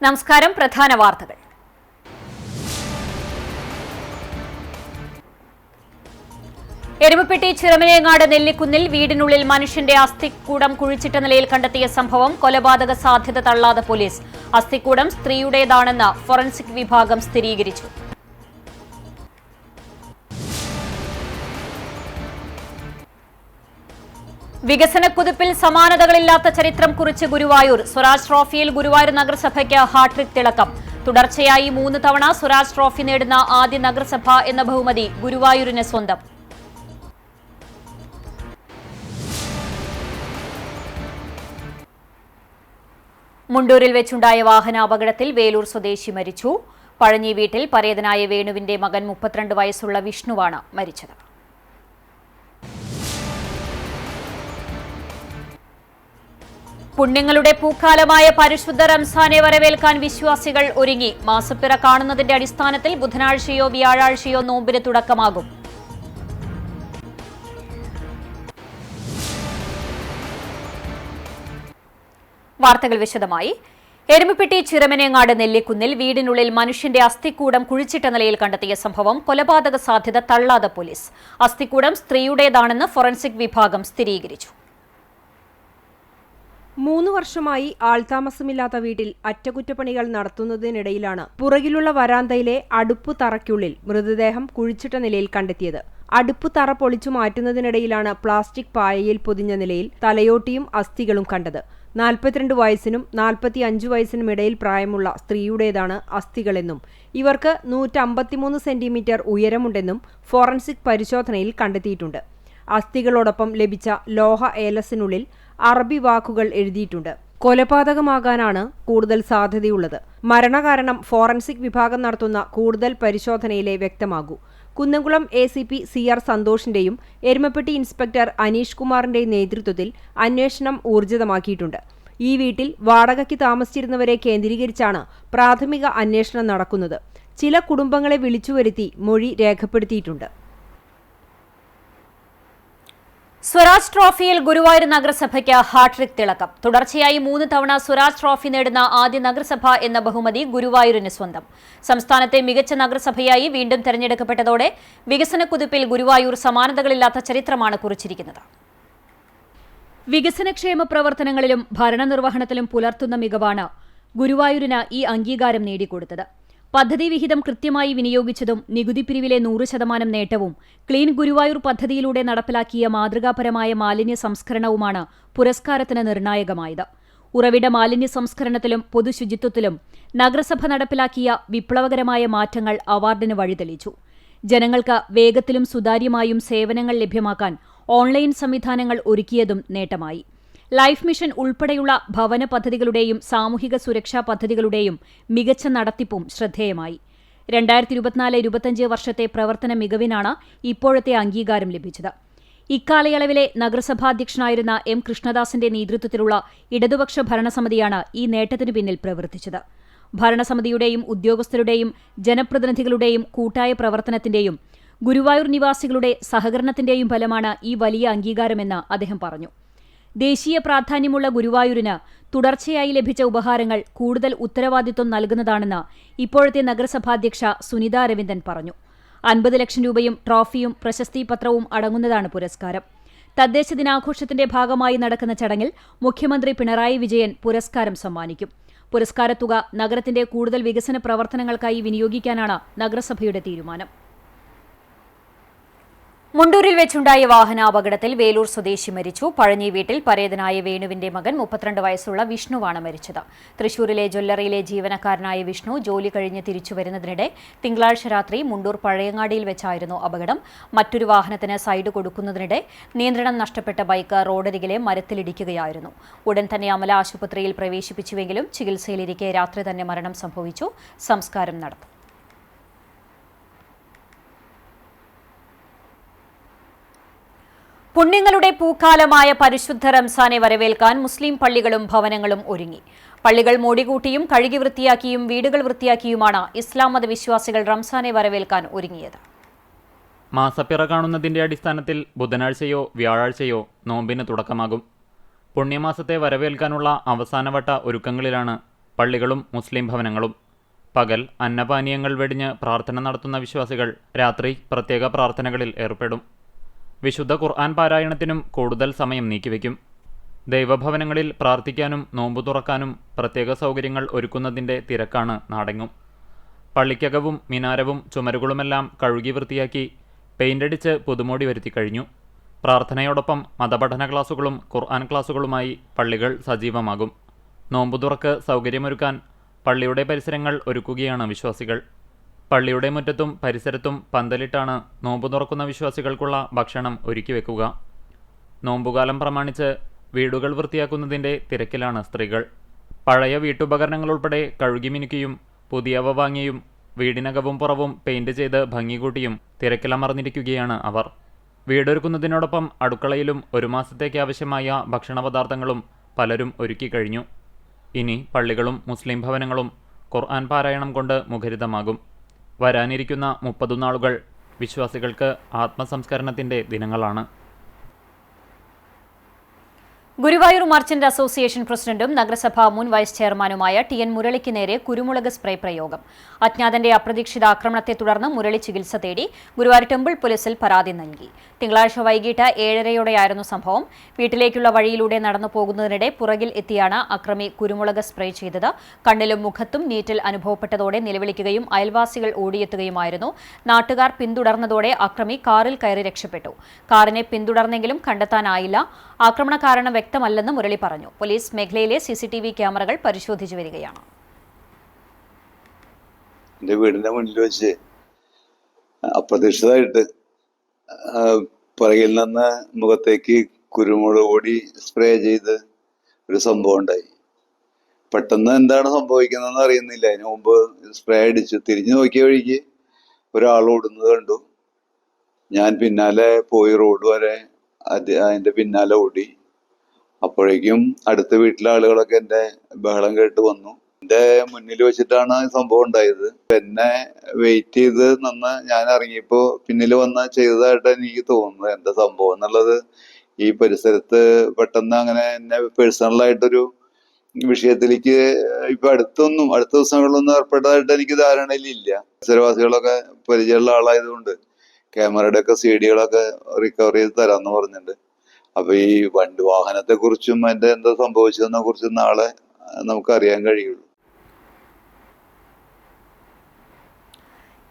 നമസ്കാരം. പ്രധാന വാർത്തകൾ. എരുമപ്പെട്ടി ചിറമനേങ്ങാട് നെല്ലിക്കുന്നിൽ വീടിനുള്ളിൽ മനുഷ്യന്റെ അസ്ഥിക്കൂടം കുഴിച്ചിട്ട നിലയിൽ കണ്ടെത്തിയ സംഭവം കൊലപാതക സാധ്യത തള്ളാതെ പോലീസ്. അസ്ഥിക്കൂടം സ്ത്രീയുടേതാണെന്ന് ഫോറൻസിക് വിഭാഗം സ്ഥിരീകരിച്ചു. വികസനക്കുതിപ്പിൽ സമാനതകളില്ലാത്ത ചരിത്രം കുറിച്ച് ഗുരുവായൂർ. സ്വരാജ് ട്രോഫിയിൽ ഗുരുവായൂർ നഗരസഭയ്ക്ക് ഹാട്രിക് തിളക്കം. തുടർച്ചയായി 3 തവണ സ്വരാജ് ട്രോഫി നേടുന്ന ആദ്യ നഗരസഭ എന്ന ബഹുമതി ഗുരുവായൂരിന് സ്വന്തം. മുണ്ടൂരിൽ വെച്ചുണ്ടായ വാഹനാപകടത്തിൽ വേലൂർ സ്വദേശി മരിച്ചു. പഴഞ്ഞി വീട്ടിൽ പരേതനായ വേണുവിന്റെ മകൻ 32 വയസ്സുള്ള വിഷ്ണുവാണ് മരിച്ചത്. പുണ്യങ്ങളുടെ പൂക്കാലമായ പരിശുദ്ധ റംസാനെ വരവേൽക്കാൻ വിശ്വാസികൾ ഒരുങ്ങി. മാസപ്പിറ കാണുന്നതിന്റെ അടിസ്ഥാനത്തിൽ ബുധനാഴ്ചയോ വ്യാഴാഴ്ചയോ നോമ്പിന് തുടക്കമാകും. വാർത്തകൾ വിശദമായി. എരുമപ്പെട്ടി ചിറമനേങ്ങാട് നെല്ലിക്കുന്നിൽ വീടിനുള്ളിൽ മനുഷ്യന്റെ അസ്ഥിക്കൂടം കുഴിച്ചിട്ട നിലയിൽ കണ്ടെത്തിയ സംഭവം കൊലപാതക സാധ്യത തള്ളാതെ പോലീസ്. അസ്ഥിക്കൂടം സ്ത്രീയുടേതാണെന്ന് ഫോറൻസിക് വിഭാഗം സ്ഥിരീകരിച്ചു. 3 വർഷമായി ആൾതാമസമില്ലാത്ത വീട്ടിൽ അറ്റകുറ്റപ്പണികൾ നടത്തുന്നതിനിടയിലാണ് പുറകിലുള്ള വരാന്തയിലെ അടുപ്പു തറയ്ക്കുള്ളിൽ മൃതദേഹം കുഴിച്ചിട്ട നിലയിൽ കണ്ടെത്തിയത്. അടുപ്പു തറ പൊളിച്ചു മാറ്റുന്നതിനിടയിലാണ് പ്ലാസ്റ്റിക് പായയിൽ പൊതിഞ്ഞ നിലയിൽ തലയോട്ടിയും അസ്ഥികളും കണ്ടത്. 42 വയസ്സിനും 45 വയസ്സിനും ഇടയിൽ പ്രായമുള്ള സ്ത്രീയുടേതാണ് അസ്ഥികളെന്നും ഇവർക്ക് 153 സെന്റിമീറ്റർ ഉയരമുണ്ടെന്നും ഫോറൻസിക് പരിശോധനയിൽ കണ്ടെത്തിയിട്ടുണ്ട്. അസ്ഥികളോടൊപ്പം ലഭിച്ച ലോഹ ഏലസിനുള്ളിൽ അറബി വാക്കുകൾ എഴുതിയിട്ടുണ്ട്. കൊലപാതകമാകാനാണ് കൂടുതൽ സാധ്യതയുള്ളത്. മരണകാരണം ഫോറൻസിക് വിഭാഗം നടത്തുന്ന കൂടുതൽ പരിശോധനയിലെ വ്യക്തമാകൂ. കുന്നംകുളം ACP CR സന്തോഷിന്റെയും എരുമപ്പെട്ടി ഇൻസ്പെക്ടർ അനീഷ് കുമാറിന്റെയും നേതൃത്വത്തിൽ അന്വേഷണം ഊർജിതമാക്കിയിട്ടുണ്ട്. ഈ വീട്ടിൽ വാടകയ്ക്ക് താമസിച്ചിരുന്നവരെ കേന്ദ്രീകരിച്ചാണ് പ്രാഥമിക അന്വേഷണം നടക്കുന്നത്. ചില കുടുംബങ്ങളെ വിളിച്ചുവരുത്തി മൊഴി രേഖപ്പെടുത്തിയിട്ടുണ്ട്. സ്വരാജ് ട്രോഫിയിൽ ഗുരുവായൂർ നഗരസഭയ്ക്ക് ഹാട്രിക് തിളക്കം. തുടർച്ചയായി 3 തവണ സ്വരാജ് ട്രോഫി നേടുന്ന ആദ്യ നഗരസഭ എന്ന ബഹുമതി ഗുരുവായൂരിന് സ്വന്തം. സംസ്ഥാനത്തെ മികച്ച നഗരസഭയായി വീണ്ടും തെരഞ്ഞെടുക്കപ്പെട്ടതോടെ വികസനക്കുതിപ്പിൽ ഗുരുവായൂർ സമാനതകളില്ലാത്ത ചരിത്രമാണ് കുറിച്ചിരിക്കുന്നത്. വികസനക്ഷേമ പ്രവർത്തനങ്ങളിലും ഭരണനിർവഹണത്തിലും പുലർത്തുന്ന മികവാണ് ഗുരുവായൂരിന് ഈ അംഗീകാരം നേടിക്കൊടുത്തത്. പദ്ധതി വിഹിതം കൃത്യമായി വിനിയോഗിച്ചതും നികുതി പിരിവിലെ 100% നേട്ടവും ക്ലീൻ ഗുരുവായൂർ പദ്ധതിയിലൂടെ നടപ്പിലാക്കിയ മാതൃകാപരമായ മാലിന്യ സംസ്കരണവുമാണ് പുരസ്കാരത്തിന് നിർണായകമായത്. ഉറവിട മാലിന്യ സംസ്കരണത്തിലും പൊതുശുചിത്വത്തിലും നഗരസഭ നടപ്പിലാക്കിയ വിപ്ലവകരമായ മാറ്റങ്ങൾ അവാർഡിന് വഴിതെളിച്ചു. ജനങ്ങൾക്ക് വേഗത്തിലും സുതാര്യമായും സേവനങ്ങൾ ലഭ്യമാക്കാൻ ഓൺലൈൻ സംവിധാനങ്ങൾ ഒരുക്കിയതും നേട്ടമായി. ലൈഫ് മിഷൻ ഉൾപ്പെടെയുള്ള ഭവന പദ്ധതികളുടെയും സാമൂഹിക സുരക്ഷാ പദ്ധതികളുടെയും മികച്ച നടത്തിപ്പും ശ്രദ്ധേയമായി. 2024-25 വർഷത്തെ പ്രവർത്തന മികവിനാണ് ഇപ്പോഴത്തെ അംഗീകാരം ലഭിച്ചത്. ഇക്കാലയളവിലെ നഗരസഭാധ്യക്ഷനായിരുന്ന M. കൃഷ്ണദാസിന്റെ നേതൃത്വത്തിലുള്ള ഇടതുപക്ഷ ഭരണസമിതിയാണ് ഈ നേട്ടത്തിനു പിന്നിൽ പ്രവർത്തിച്ചത്. ഭരണസമിതിയുടെയും ഉദ്യോഗസ്ഥരുടെയും ജനപ്രതിനിധികളുടെയും കൂട്ടായ പ്രവർത്തനത്തിന്റെയും ഗുരുവായൂർ നിവാസികളുടെ സഹകരണത്തിന്റെയും ഫലമാണ് ഈ വലിയ അംഗീകാരമെന്ന് അദ്ദേഹം പറഞ്ഞു. ദേശീയ പ്രാധാന്യമുള്ള ഗുരുവായൂരിന് തുടർച്ചയായി ലഭിച്ച ഉപഹാരങ്ങൾ കൂടുതൽ ഉത്തരവാദിത്വം നൽകുന്നതാണെന്ന് ഇപ്പോഴത്തെ നഗരസഭാധ്യക്ഷ സുനിത അരവിന്ദൻ പറഞ്ഞു. 50 ലക്ഷം രൂപയും ട്രോഫിയും പ്രശസ്തിപത്രവും അടങ്ങുന്നതാണ് പുരസ്കാരം. തദ്ദേശ ദിനാഘോഷത്തിന്റെ ഭാഗമായി നടക്കുന്ന ചടങ്ങിൽ മുഖ്യമന്ത്രി പിണറായി വിജയൻ പുരസ്കാരം സമ്മാനിക്കും. പുരസ്കാരത്തുക നഗരത്തിന്റെ കൂടുതൽ വികസന പ്രവർത്തനങ്ങൾക്കായി വിനിയോഗിക്കാനാണ് നഗരസഭയുടെ തീരുമാനം. മുണ്ടൂരിൽ വെച്ചുണ്ടായ വാഹനാപകടത്തിൽ വേലൂർ സ്വദേശി മരിച്ചു. പഴഞ്ഞി വീട്ടിൽ പരേതനായ വേണുവിന്റെ മകൻ 32 വയസ്സുള്ള വിഷ്ണുവാണ് മരിച്ചത്. തൃശൂരിലെ ജ്വല്ലറിയിലെ ജീവനക്കാരനായ വിഷ്ണു ജോലി കഴിഞ്ഞ് തിരിച്ചു വരുന്നതിനിടെ തിങ്കളാഴ്ച രാത്രി മുണ്ടൂർ പഴയങ്ങാടിയിൽ വെച്ചായിരുന്നു അപകടം. മറ്റൊരു വാഹനത്തിന് സൈഡ് കൊടുക്കുന്നതിനിടെ നിയന്ത്രണം നഷ്ടപ്പെട്ട ബൈക്ക് റോഡരികിലെ മരത്തിലിടിക്കുകയായിരുന്നു. ഉടൻ തന്നെ അമല ആശുപത്രിയിൽ പ്രവേശിപ്പിച്ചുവെങ്കിലും ചികിത്സയിലിരിക്കെ രാത്രി തന്നെ മരണം സംഭവിച്ചു. സംസ്കാരം നടത്തും. പുണ്യങ്ങളുടെ പൂക്കാലമായ പരിശുദ്ധ റംസാനെ വരവേൽക്കാൻ മുസ്ലിം പള്ളികളും ഭവനങ്ങളും ഒരുങ്ങി. പള്ളികൾ മോടികൂട്ടിയും കഴുകി വൃത്തിയാക്കിയും വീടുകൾ വൃത്തിയാക്കിയുമാണ് ഇസ്ലാം മതവിശ്വാസികൾ റംസാനെ വരവേൽക്കാൻ ഒരുങ്ങിയത്. മാസപ്പിറ കാണുന്നതിന്റെ അടിസ്ഥാനത്തിൽ ബുധനാഴ്ചയോ വ്യാഴാഴ്ചയോ നോമ്പിന് തുടക്കമാകും. പുണ്യമാസത്തെ വരവേൽക്കാനുള്ള അവസാനവട്ട ഒരുക്കങ്ങളിലാണ് പള്ളികളും മുസ്ലിം ഭവനങ്ങളും. പകൽ അന്നപാനീയങ്ങൾ വെടിഞ്ഞ് പ്രാർത്ഥന നടത്തുന്ന വിശ്വാസികൾ രാത്രി പ്രത്യേക പ്രാർത്ഥനകളിൽ ഏർപ്പെടും. വിശുദ്ധ ഖുർആൻ പാരായണത്തിനും കൂടുതൽ സമയം നീക്കിവെക്കും. ദൈവഭവനങ്ങളിൽ പ്രാർത്ഥിക്കാനും നോമ്പു തുറക്കാനും പ്രത്യേക സൗകര്യങ്ങൾ ഒരുക്കുന്നതിൻ്റെ തിരക്കാണ് നാടെങ്ങും. പള്ളിക്കകവും മിനാരവും ചുമരുകളുമെല്ലാം കഴുകി വൃത്തിയാക്കി പെയിൻ്റടിച്ച് പുതുമോടി വരുത്തി കഴിഞ്ഞു. പ്രാർത്ഥനയോടൊപ്പം മതപഠന ക്ലാസുകളും ഖുർആൻ ക്ലാസുകളുമായി പള്ളികൾ സജീവമാകും. നോമ്പുതുറക്ക് സൗകര്യമൊരുക്കാൻ പള്ളിയുടെ പരിസരങ്ങൾ ഒരുക്കുകയാണ് വിശ്വാസികൾ. പള്ളിയുടെ മുറ്റത്തും പരിസരത്തും പന്തലിട്ടാണ് നോമ്പു തുറക്കുന്ന വിശ്വാസികൾക്കുള്ള ഭക്ഷണം ഒരുക്കി വെക്കുക. നോമ്പുകാലം പ്രമാണിച്ച് വീടുകൾ വൃത്തിയാക്കുന്നതിൻ്റെ തിരക്കിലാണ് സ്ത്രീകൾ. പഴയ വീട്ടുപകരണങ്ങൾ ഉൾപ്പെടെ കഴുകി മിനുക്കിയും പുതിയവ വാങ്ങിയും വീടിനകവും പുറവും പെയിന്റ് ചെയ്ത് ഭംഗി കൂട്ടിയും തിരക്കിലമർന്നിരിക്കുകയാണ് അവർ. വീടൊരുക്കുന്നതിനോടൊപ്പം അടുക്കളയിലും 1 മാസത്തേക്ക് ആവശ്യമായ ഭക്ഷണ പദാർത്ഥങ്ങളും പലരും ഒരുക്കി കഴിഞ്ഞു. ഇനി പള്ളികളും മുസ്ലിം ഭവനങ്ങളും ഖുർആൻ പാരായണം കൊണ്ട് മുഖരിതമാകും. വരാനിരിക്കുന്ന 30 നാളുകൾ വിശ്വാസികൾക്ക് ആത്മസംസ്കരണത്തിൻ്റെ ദിനങ്ങളാണ്. ഗുരുവായൂർ മർച്ചന്റ് അസോസിയേഷൻ പ്രസിഡന്റും നഗരസഭാ മുൻ വൈസ് ചെയർമാനുമായ ടി.എൻ. മുരളിക്ക് നേരെ കുരുമുളക് സ്പ്രേ പ്രയോഗം. അജ്ഞാതന്റെ അപ്രതീക്ഷിത ആക്രമണത്തെ തുടർന്ന് മുരളി ചികിത്സ തേടി ഗുരുവായൂർ ടെമ്പിൾ പോലീസിൽ പരാതി നൽകി. തിങ്കളാഴ്ച വൈകിട്ട് 7:30യോടെയായിരുന്നു സംഭവം. വീട്ടിലേക്കുള്ള വഴിയിലൂടെ നടന്നു പോകുന്നതിനിടെ പുറകിൽ എത്തിയാണ് അക്രമി കുരുമുളക് സ്പ്രേ ചെയ്തത്. കണ്ണിലും മുഖത്തും നീറ്റൽ അനുഭവപ്പെട്ടതോടെ നിലവിളിക്കുകയും അയൽവാസികൾ ഓടിയെത്തുകയുമായിരുന്നു. നാട്ടുകാർ പിന്തുടർന്നതോടെ അക്രമി കാറിൽ കയറി രക്ഷപ്പെട്ടു. കാറിനെ പിന്തുടർന്നെങ്കിലും കണ്ടെത്താനായില്ല. ആക്രമണ കാരണം വ്യക്തമല്ലെന്ന് മുരളി പറഞ്ഞു. പോലീസ് മേഖലയിലെ CCTV ക്യാമറകൾ പരിശോധിച്ചു വരികയാണ്. എൻ്റെ വീടിന്റെ മുന്നിൽ വെച്ച് അപ്രതീക്ഷിതമായിട്ട് പുറകിൽ നിന്ന് മുഖത്തേക്ക് കുരുമുളക് പൊടി സ്പ്രേ ചെയ്ത് ഒരു സംഭവം ഉണ്ടായി. പെട്ടെന്ന് എന്താണ് സംഭവിക്കുന്നതെന്ന് അറിയുന്നില്ല. അതിന് മുമ്പ് സ്പ്രേ അടിച്ചു. തിരിഞ്ഞു നോക്കിയ വഴിക്ക് ഒരാൾ ഓടുന്നത് കണ്ടു. ഞാൻ പിന്നാലെ പോയി റോഡ് വരെ അതിന്റെ പിന്നാലെ ഓടി. അപ്പോഴേക്കും അടുത്ത വീട്ടിലെ ആളുകളൊക്കെ എൻ്റെ ബഹളം കേട്ട് വന്നു. എൻ്റെ മുന്നിൽ വെച്ചിട്ടാണ് സംഭവം ഉണ്ടായത്. എന്നെ വെയിറ്റ് ചെയ്ത് നിന്ന് ഞാൻ ഇറങ്ങിയപ്പോൾ പിന്നിൽ വന്ന് ചെയ്തതായിട്ട് എനിക്ക് തോന്നുന്നത്. എന്താ സംഭവം എന്നുള്ളത് ഈ പരിസരത്ത് പെട്ടെന്ന് അങ്ങനെ എന്നെ പേഴ്സണലായിട്ടൊരു വിഷയത്തിലേക്ക് ഇപ്പൊ അടുത്ത ദിവസങ്ങളിലൊന്നും ഏർപ്പെട്ടതായിട്ട് എനിക്ക് ധാരണയിലില്ല. പരിസരവാസികളൊക്കെ പരിചയമുള്ള ആളായതുകൊണ്ട് ക്യാമറയുടെ ഒക്കെ CD-കളൊക്കെ റിക്കവർ ചെയ്ത് തരാമെന്ന് പറഞ്ഞിട്ടുണ്ട്. അപ്പൊ ഈ വാഹനത്തെ കുറിച്ചും അതിന്റെ എന്താ സംഭവിച്ചതിനെ കുറിച്ചും നാളെ നമുക്ക് അറിയാൻ കഴിയുള്ളൂ.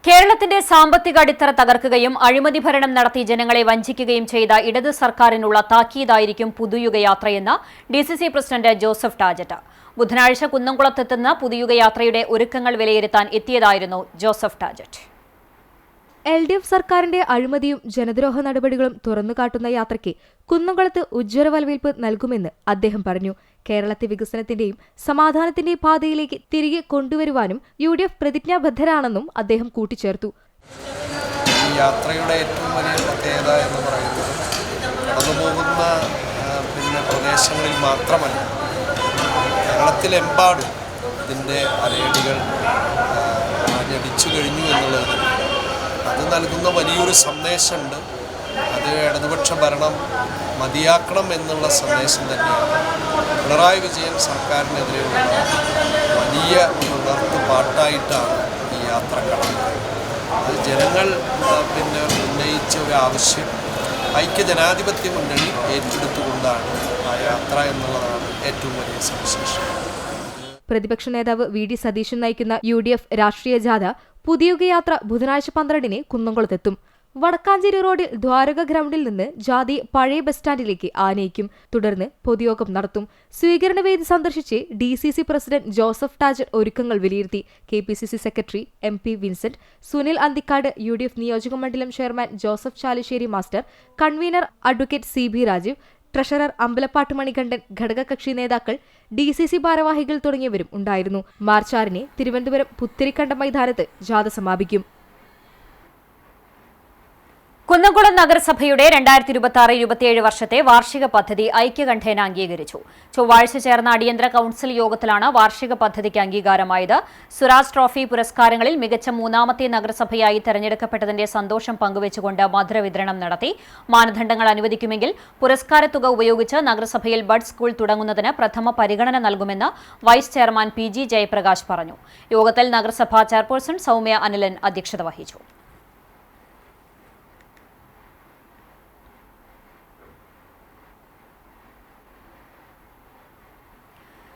കേരളത്തിന്റെ സാമ്പത്തിക അടിത്തറ തകർക്കുകയും അഴിമതി ഭരണം നടത്തി ജനങ്ങളെ വഞ്ചിക്കുകയും ചെയ്ത ഇടത് സർക്കാരിനുള്ള താക്കീതായിരിക്കും പുതുയുഗയാത്രയെന്ന് DCC പ്രസിഡന്റ് ജോസഫ് ടാജറ്റ്. ബുധനാഴ്ച കുന്നംകുളത്തെത്തുന്ന പുതുയുഗയാത്രയുടെ ഒരുക്കങ്ങൾ വിലയിരുത്താൻ എത്തിയതായിരുന്നു ജോസഫ് ടാജറ്റ്. LDF സർക്കാരിന്റെ അഴിമതിയും ജനദ്രോഹ നടപടികളും തുറന്നുകാട്ടുന്ന യാത്രയ്ക്ക് കുന്നംകുളത്ത് ഉജ്ജ്വല വരവേൽപ്പ് നൽകുമെന്ന് അദ്ദേഹം പറഞ്ഞു. കേരളത്തെ വികസനത്തിന്റെയും സമാധാനത്തിന്റെയും പാതയിലേക്ക് തിരികെ കൊണ്ടുവരുവാനും UDF പ്രതിജ്ഞാബദ്ധരാണെന്നും അദ്ദേഹം കൂട്ടിച്ചേർത്തു. ഈ യാത്രയുടെ ഏറ്റവും വലിയ പ്രത്യേകത എന്ന് പറയുന്നത് കടന്നുപോകുന്ന പ്രദേശങ്ങളിൽ മാത്രമല്ല, കേരളത്തിലെമ്പാടും ഇതിൻ്റെ അലയടികൾ ആഞ്ഞടിച്ചു കഴിഞ്ഞു എന്നുള്ളത് അത് നൽകുന്ന വലിയൊരു സന്ദേശമുണ്ട്. അത് ഇടതുപക്ഷ ഭരണം മതിയാക്കണം എന്നുള്ള സന്ദേശം തന്നെയാണ്. പിണറായി വിജയൻ സർക്കാരിനെതിരെയുള്ള വലിയ ഉണർത്ത് പാട്ടായിട്ടാണ് ഈ യാത്ര കടന്നത്. അത് ജനങ്ങൾ ഉന്നയിച്ച ഒരു ആവശ്യം ഐക്യജനാധിപത്യ മുന്നണി ഏറ്റെടുത്തുകൊണ്ടാണ് ആ യാത്ര എന്നുള്ളതാണ് ഏറ്റവും വലിയ സവിശേഷത. പ്രതിപക്ഷ നേതാവ് VD സതീശൻ നയിക്കുന്ന UDF രാഷ്ട്രീയ ജാഥ പുതുയുഗയാത്ര ബുധനാഴ്ച 12-ന് കുന്നംകുളത്തെത്തും. വടക്കാഞ്ചേരി റോഡിൽ ദ്വാരക ഗ്രൗണ്ടിൽ നിന്ന് ജാഥയെ പഴയ ബസ് സ്റ്റാൻഡിലേക്ക് ആനയിക്കും. തുടർന്ന് പൊതുയോഗം നടത്തും. സ്വീകരണവേദി സന്ദർശിച്ച് DCC പ്രസിഡന്റ് ജോസഫ് ടാജറ്റ് ഒരുക്കങ്ങൾ വിലയിരുത്തി. KPCC secretary MP Vincent, Sunil Anthikad, UDF നിയോജകമണ്ഡലം chairman Joseph Chalissery master, convener advocate CB Rajeev, treasurer Ambalappattu Manikandan, ഘടകകക്ഷി നേതാക്കൾ, DCC ഭാരവാഹികൾ തുടങ്ങിയവരും ഉണ്ടായിരുന്നു. മാർച്ച് 6-ന് തിരുവനന്തപുരം പുത്തരിക്കണ്ടം മൈതാനത്ത് ജാഥ സമാപിക്കും. കുന്നംകുളം നഗരസഭയുടെ 2026-27 വർഷത്തെ വാർഷിക പദ്ധതി ഐക്യകണ്ഠേന അംഗീകരിച്ചു. ചൊവ്വാഴ്ച ചേർന്ന അടിയന്തര കൌൺസിൽ യോഗത്തിലാണ് വാർഷിക പദ്ധതിക്ക് അംഗീകാരമായത്. സ്വരാജ് ട്രോഫി പുരസ്കാരങ്ങളിൽ മികച്ച മൂന്നാമത്തെ നഗരസഭയായി തെരഞ്ഞെടുക്കപ്പെട്ടതിന്റെ സന്തോഷം പങ്കുവച്ചുകൊണ്ട് മധുരവിതരണം നടത്തി. മാനദണ്ഡങ്ങൾ അനുവദിക്കുമെങ്കിൽ പുരസ്കാരത്തുക ഉപയോഗിച്ച് നഗരസഭയിൽ ബഡ് സ്കൂൾ തുടങ്ങുന്നതിന് പ്രഥമ പരിഗണന നൽകുമെന്ന് വൈസ് ചെയർമാൻ PG ജയപ്രകാശ് പറഞ്ഞു. യോഗത്തിൽ നഗരസഭാ ചെയർപേഴ്സൺ സൗമ്യ അനിലൻ അധ്യക്ഷത വഹിച്ചു.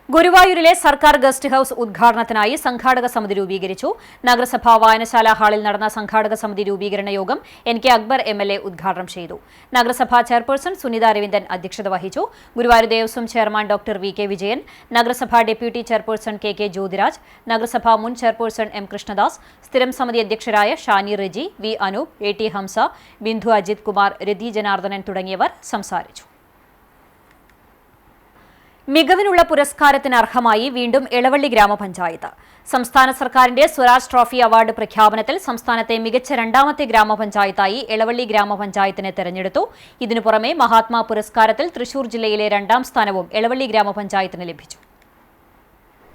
ഗുരുവായൂരിലെ സർക്കാർ ഗസ്റ്റ് ഹൌസ് ഉദ്ഘാടനത്തിനായി സംഘാടക സമിതി രൂപീകരിച്ചു. നഗരസഭാ വായനശാല ഹാളിൽ നടന്ന സംഘാടക സമിതി രൂപീകരണ യോഗം NK അക്ബർ MLA ഉദ്ഘാടനം ചെയ്തു. നഗരസഭാ ചെയർപേഴ്സൺ സുനിത അരവിന്ദൻ അധ്യക്ഷത വഹിച്ചു. Guruvayur Devaswom chairman doctor VK Vijayan, നഗരസഭാ ഡെപ്യൂട്ടി ചെയർപേഴ്സൺ KK ജ്യോതിരാജ്, നഗരസഭാ മുൻ ചെയർപേഴ്സൺ M കൃഷ്ണദാസ്, സ്ഥിരം സമിതി അധ്യക്ഷരായ ഷാനി റെജി, V അനൂപ്, AT ഹംസ, ബിന്ദു അജിത് കുമാർ, രതി ജനാർദ്ദനൻ തുടങ്ങിയവർ സംസാരിച്ചു. മികവിനുള്ള പുരസ്കാരത്തിന് അർഹമായി വീണ്ടും എളവള്ളി ഗ്രാമപഞ്ചായത്ത്. സംസ്ഥാന സർക്കാരിന്റെ സ്വരാജ് ട്രോഫി അവാർഡ് പ്രഖ്യാപനത്തിൽ സംസ്ഥാനത്തെ മികച്ച രണ്ടാമത്തെ ഗ്രാമപഞ്ചായത്തായി എളവള്ളി ഗ്രാമപഞ്ചായത്തിനെ തെരഞ്ഞെടുത്തു. ഇതിനു പുറമെ മഹാത്മാ പുരസ്കാരത്തിൽ തൃശൂർ ജില്ലയിലെ 2ാം സ്ഥാനവും എളവള്ളി ഗ്രാമപഞ്ചായത്തിന് ലഭിച്ചു.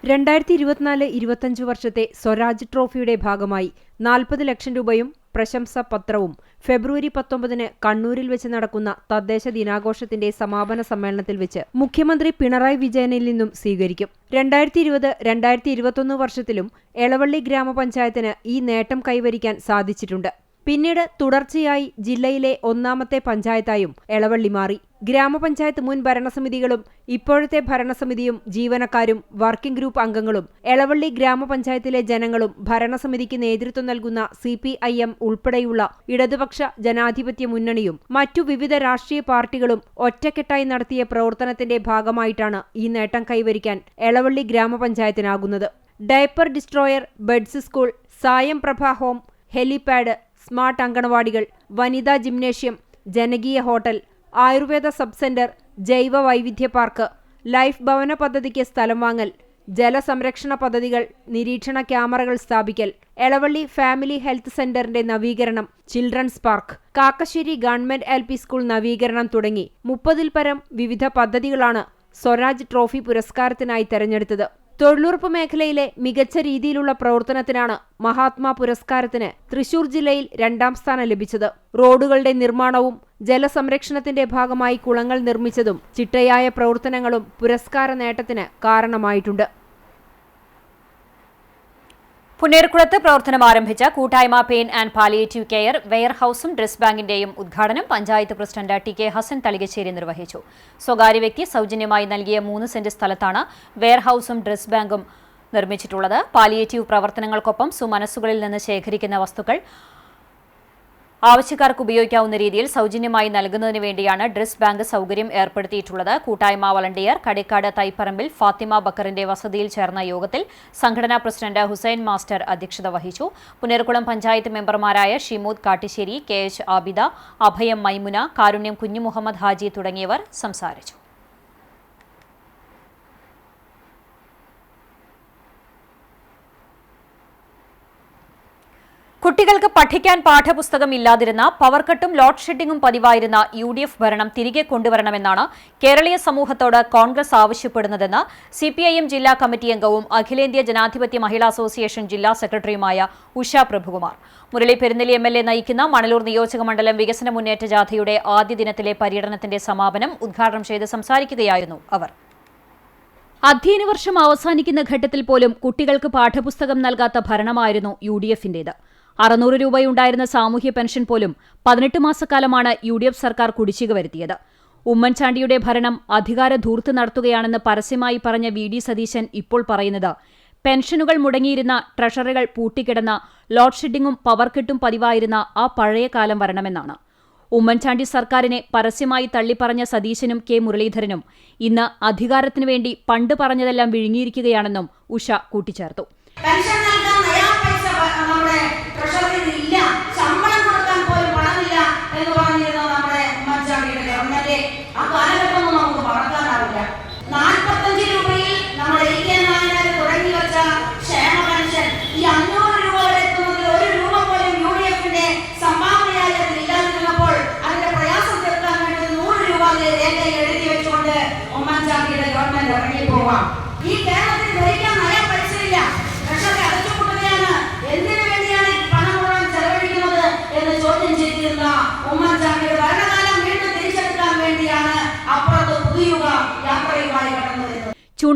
2024-25 വർഷത്തെ സ്വരാജ് ട്രോഫിയുടെ ഭാഗമായി 40 ലക്ഷം രൂപയും പ്രശംസാ പത്രവും ഫെബ്രുവരി 19 കണ്ണൂരിൽ വെച്ച് നടക്കുന്ന തദ്ദേശ ദിനാഘോഷത്തിന്റെ സമാപന സമ്മേളനത്തിൽ വെച്ച് മുഖ്യമന്ത്രി പിണറായി വിജയനിൽ നിന്നും സ്വീകരിക്കും. 2020-2021 വർഷത്തിലും എളവള്ളി ഗ്രാമപഞ്ചായത്തിന് ഈ നേട്ടം കൈവരിക്കാൻ സാധിച്ചിട്ടുണ്ട്. പിന്നീട് തുടർച്ചയായി ജില്ലയിലെ 1ാമത്തെ പഞ്ചായത്തായും എളവള്ളി മാറി. ഗ്രാമപഞ്ചായത്ത് മുൻ ഭരണസമിതികളും ഇപ്പോഴത്തെ ഭരണസമിതിയും ജീവനക്കാരും വർക്കിംഗ് ഗ്രൂപ്പ് അംഗങ്ങളും എളവള്ളി ഗ്രാമപഞ്ചായത്തിലെ ജനങ്ങളും ഭരണസമിതിക്ക് നേതൃത്വം നൽകുന്ന CPIM ഉൾപ്പെടെയുള്ള ഇടതുപക്ഷ ജനാധിപത്യ മുന്നണിയും മറ്റു വിവിധ രാഷ്ട്രീയ പാർട്ടികളും ഒറ്റക്കെട്ടായി നടത്തിയ പ്രവർത്തനത്തിന്റെ ഭാഗമായിട്ടാണ് ഈ നേട്ടം കൈവരിക്കാൻ എളവള്ളി ഗ്രാമപഞ്ചായത്തിനാകുന്നത്. Diaper destroyer, buds school, Sayam Prabha home, helipad, smart അങ്കണവാടികൾ, വനിതാ ജിംനേഷ്യം, ജനകീയ ഹോട്ടൽ, ആയുർവേദ സബ് സെന്റർ, ജൈവ വൈവിധ്യ പാർക്ക്, ലൈഫ് ഭവന പദ്ധതിക്ക് സ്ഥലം വാങ്ങൽ, ജലസംരക്ഷണ പദ്ധതികൾ, നിരീക്ഷണ ക്യാമറകൾ സ്ഥാപിക്കൽ, എളവള്ളി ഫാമിലി ഹെൽത്ത് സെന്ററിന്റെ നവീകരണം, children's park, Kakkassery government LP school നവീകരണം തുടങ്ങി 30-ൽ പരം വിവിധ പദ്ധതികളാണ് സ്വരാജ് ട്രോഫി പുരസ്കാരത്തിനായി തെരഞ്ഞെടുത്തത്. തൊഴിലുറപ്പ് മേഖലയിലെ മികച്ച രീതിയിലുള്ള പ്രവർത്തനത്തിനാണ് മഹാത്മാ പുരസ്കാരത്തിന് തൃശൂർ ജില്ലയിൽ 2ാം സ്ഥാനം ലഭിച്ചത്. റോഡുകളുടെ നിർമ്മാണവും ജലസംരക്ഷണത്തിന്റെ ഭാഗമായി കുളങ്ങൾ നിർമ്മിച്ചതും ചിട്ടയായ പ്രവർത്തനങ്ങളും പുരസ്കാര നേട്ടത്തിന് കാരണമായിട്ടുണ്ട്. പുന്നേർകുളത്ത് പ്രവർത്തനം ആരംഭിച്ച കൂട്ടായ്മ പെയിൻ ആൻഡ് പാലിയേറ്റീവ് കെയർ വെയർഹൌസും ഡ്രസ് ബാങ്കിന്റെയും ഉദ്ഘാടനം പഞ്ചായത്ത് പ്രസിഡന്റ് TK ഹസൻ തളികശ്ശേരി നിർവഹിച്ചു. സ്വകാര്യ വ്യക്തി സൗജന്യമായി നൽകിയ 3 സെന്റ് സ്ഥലത്താണ് വെയർഹൌസും ഡ്രസ് ബാങ്കും നിർമ്മിച്ചിട്ടുള്ളത്. പാലിയേറ്റീവ് പ്രവർത്തനങ്ങൾക്കൊപ്പം സുമനസ്സുകളിൽ നിന്ന് ശേഖരിക്കുന്ന വസ്തുക്കൾ ആവശ്യക്കാർക്ക് ഉപയോഗിക്കാവുന്ന രീതിയിൽ സൗജന്യമായി നൽകുന്നതിന് വേണ്ടിയാണ് ഡ്രസ് ബാങ്ക് സൗകര്യം ഏർപ്പെടുത്തിയിട്ടുള്ളത്. കൂട്ടായ്മ വളണ്ടിയർ കടേക്കാട് തൈപ്പറമ്പിൽ ഫാത്തിമ ബക്കറിന്റെ വസതിയിൽ ചേർന്ന യോഗത്തിൽ സംഘടനാ പ്രസിഡന്റ് ഹുസൈൻ മാസ്റ്റർ അധ്യക്ഷത വഹിച്ചു. പുന്നേർകുളം പഞ്ചായത്ത് മെമ്പർമാരായ ഷിമൂദ് കാട്ടിശ്ശേരി, KH ആബിദ, അഭയം മൈമുന, കാരുണ്യം കുഞ്ഞുമുഹമ്മദ് ഹാജി തുടങ്ങിയവർ സംസാരിച്ചു. കുട്ടികൾക്ക് പഠിക്കാൻ പാഠപുസ്തകം ഇല്ലാതിരുന്ന പവർ കട്ടും ലോഡ് ഷെഡിംഗും പതിവായിരുന്ന UDF ഭരണം തിരികെ കൊണ്ടുവരണമെന്നാണ് കേരളീയ സമൂഹത്തോട് കോൺഗ്രസ് ആവശ്യപ്പെടുന്നതെന്ന് CPIM ജില്ലാ കമ്മിറ്റി അംഗവും അഖിലേന്ത്യാ ജനാധിപത്യ മഹിളാ അസോസിയേഷൻ ജില്ലാ സെക്രട്ടറിയുമായ ഉഷ പ്രഭുകുമാർ. മുരളി പെരുന്നെല്ലി MLA നയിക്കുന്ന മണലൂർ നിയോജകമണ്ഡലം വികസന മുന്നേറ്റ ജാഥയുടെ ആദ്യ ദിനത്തിലെ പര്യടനത്തിന്റെ സമാപനം ഉദ്ഘാടനം ചെയ്ത് സംസാരിക്കുകയായിരുന്നു അവർ. അധ്യയന വർഷം അവസാനിക്കുന്ന ഘട്ടത്തിൽ പോലും കുട്ടികൾക്ക് പാഠപുസ്തകം നൽകാത്ത ഭരണമായിരുന്നു UDFന്റേത്. 600 രൂപയുണ്ടായിരുന്ന സാമൂഹ്യ പെൻഷൻ പോലും 18 മാസക്കാലമാണ് UDF സർക്കാർ കുടിശ്ശിക വരുത്തിയത്. ഉമ്മൻചാണ്ടിയുടെ ഭരണം അധികാര ധൂർത്ത് നടത്തുകയാണെന്ന് പരസ്യമായി പറഞ്ഞ VD സതീശൻ ഇപ്പോൾ പറയുന്നത് പെൻഷനുകൾ മുടങ്ങിയിരുന്ന, ട്രഷറികൾ പൂട്ടിക്കിടന്ന, ലോഡ് ഷെഡിംഗും പവർ കട്ടും പതിവായിരുന്ന ആ പഴയ കാലം വരണമെന്നാണ്. ഉമ്മൻചാണ്ടി സർക്കാരിനെ പരസ്യമായി തള്ളിപ്പറഞ്ഞ സതീശനും K മുരളീധരനും ഇന്ന് അധികാരത്തിനു വേണ്ടി പണ്ട് പറഞ്ഞതെല്ലാം വിഴുങ്ങിയിരിക്കുകയാണെന്നും ഉഷ കൂട്ടിച്ചേർത്തു. ഈ 500 രൂപ വരെ എത്തുന്നതിൽ 1 രൂപ പോലും UDFന്റെ സംഭാവനയായി അതിലില്ലാതിരുന്ന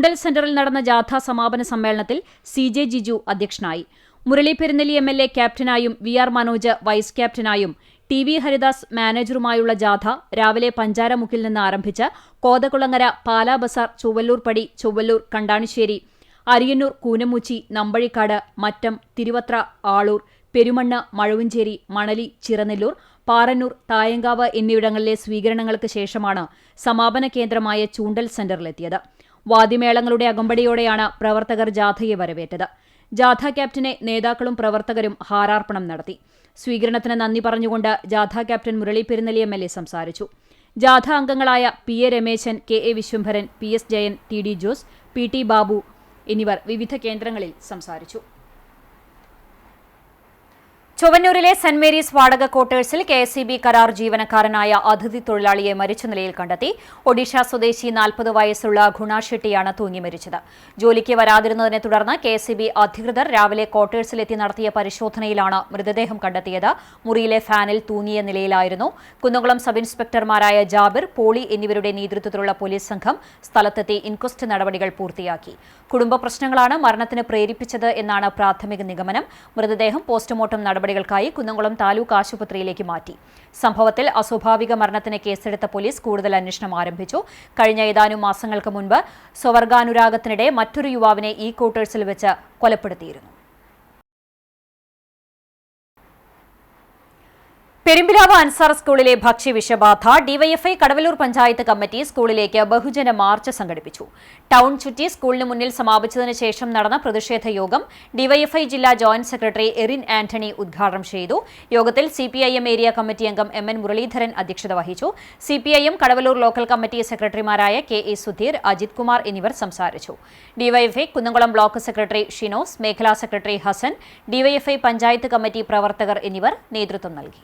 ചൂണ്ടൽ സെന്ററിൽ നടന്ന ജാഥ സമാപന സമ്മേളനത്തിൽ CJ ജിജു അധ്യക്ഷനായി. മുരളി പെരുന്നെല്ലി MLA ക്യാപ്റ്റനായും VR മനോജ് വൈസ് ക്യാപ്റ്റനായും TV ഹരിദാസ് മാനേജറുമായുള്ള ജാഥ രാവിലെ പഞ്ചാരമുക്കിൽ നിന്ന് ആരംഭിച്ച് കോതകുളങ്ങര, പാലാ ബസാർ, ചൊവ്വല്ലൂർ പടി, ചൊവ്വല്ലൂർ, കണ്ടാണിശ്ശേരി, അരിയന്നൂർ, കൂനമുച്ചി, നമ്പഴിക്കാട്, മറ്റം, തിരുവത്ര, ആളൂർ, പെരുമണ്ണ്, മഴവഞ്ചേരി, മണലി, ചിറനെല്ലൂർ, പാറന്നൂർ, തായങ്കാവ് എന്നിവിടങ്ങളിലെ സ്വീകരണങ്ങൾക്ക് ശേഷമാണ് സമാപന കേന്ദ്രമായ ചൂണ്ടൽ സെന്ററിലെത്തിയത്. വാദ്യമേളങ്ങളുടെ അകമ്പടിയോടെയാണ് പ്രവർത്തകർ ജാഥയെ വരവേറ്റത്. ജാഥ ക്യാപ്റ്റനെ നേതാക്കളും പ്രവർത്തകരും ഹാരാർപ്പണം നടത്തി. സ്വീകരണത്തിന് നന്ദി പറഞ്ഞുകൊണ്ട് ജാഥ ക്യാപ്റ്റൻ മുരളി പെരുന്നെല്ലി MLA സംസാരിച്ചു. ജാഥ അംഗങ്ങളായ PA Rameshan, KA Vishwambharan, PS Jayan, TD Jose, PT Babu എന്നിവർ വിവിധ കേന്ദ്രങ്ങളിൽ സംസാരിച്ചു. ചൊവ്വന്നൂരിലെ സെന്റ് മേരീസ് വാടക ക്വാർട്ടേഴ്സിൽ KSEB കരാർ ജീവനക്കാരനായ അതിഥി തൊഴിലാളിയെ മരിച്ച നിലയിൽ കണ്ടെത്തി. ഒഡീഷ സ്വദേശി 40 വയസ്സുള്ള ഗുണ ഷെട്ടിയാണ് തൂങ്ങി മരിച്ചത്. ജോലിക്ക് വരാതിരുന്നതിനെ തുടർന്ന് KSEB അധികൃതർ രാവിലെ ക്വാർട്ടേഴ്സിലെത്തി നടത്തിയ പരിശോധനയിലാണ് മൃതദേഹം കണ്ടെത്തിയത്. മുറിയിലെ ഫാനിൽ തൂങ്ങിയ നിലയിലായിരുന്നു. കുന്നംകുളം സബ് ഇൻസ്പെക്ടർമാരായ ജാബിർ, പോളി എന്നിവരുടെ നേതൃത്വത്തിലുള്ള പോലീസ് സംഘം സ്ഥലത്തെത്തി ഇൻക്വസ്റ്റ് നടപടികൾ പൂർത്തിയാക്കി. കുടുംബ പ്രശ്നങ്ങളാണ് മരണത്തിന് പ്രേരിപ്പിച്ചത് എന്നാണ് പ്രാഥമിക നിഗമനം. മൃതദേഹം പോസ്റ്റ്മോർട്ടം നടപടികൾക്കായി കുന്നംകുളം താലൂക്ക് ആശുപത്രിയിലേക്ക് മാറ്റി. സംഭവത്തിൽ അസ്വാഭാവിക മരണത്തിന് കേസെടുത്ത പോലീസ് കൂടുതൽ അന്വേഷണം ആരംഭിച്ചു. കഴിഞ്ഞ ഏതാനും മാസങ്ങൾക്ക് മുൻപ് സ്വവർഗാനുരാഗത്തിനിടെ മറ്റൊരു യുവാവിനെ ഈ ക്വാർട്ടേഴ്സിൽ വെച്ച് കൊലപ്പെടുത്തിയിരുന്നു. പെരുമ്പിലാവ് അൻസാർ സ്കൂളിലെ ഭക്ഷ്യവിഷബാധ. ഡിവൈഎഫ്ഐ കടവല്ലൂർ പഞ്ചായത്ത് കമ്മിറ്റി സ്കൂളിലേക്ക് ബഹുജന മാർച്ച് സംഘടിപ്പിച്ചു. ടൗൺ ചുറ്റി സ്കൂളിന് മുന്നിൽ സമാപിച്ചതിന് ശേഷം നടന്ന പ്രതിഷേധ യോഗം ഡിവൈഎഫ്ഐ ജില്ലാ ജോയിന്റ് സെക്രട്ടറി എറിൻ ആന്റണി ഉദ്ഘാടനം ചെയ്തു. യോഗത്തിൽ CPIM ഏരിയ കമ്മിറ്റി അംഗം MN മുരളീധരൻ അധ്യക്ഷത വഹിച്ചു. CPIM കടവല്ലൂർ ലോക്കൽ കമ്മിറ്റി സെക്രട്ടറിമാരായ KA സുധീർ, അജിത് കുമാർ എന്നിവർ സംസാരിച്ചു. DYFI Kunnamkulam block secretary Shinos, മേഖലാ secretary Hassan, DYFI panchayat committee പ്രവർത്തകർ എന്നിവർ നേതൃത്വം നൽകി.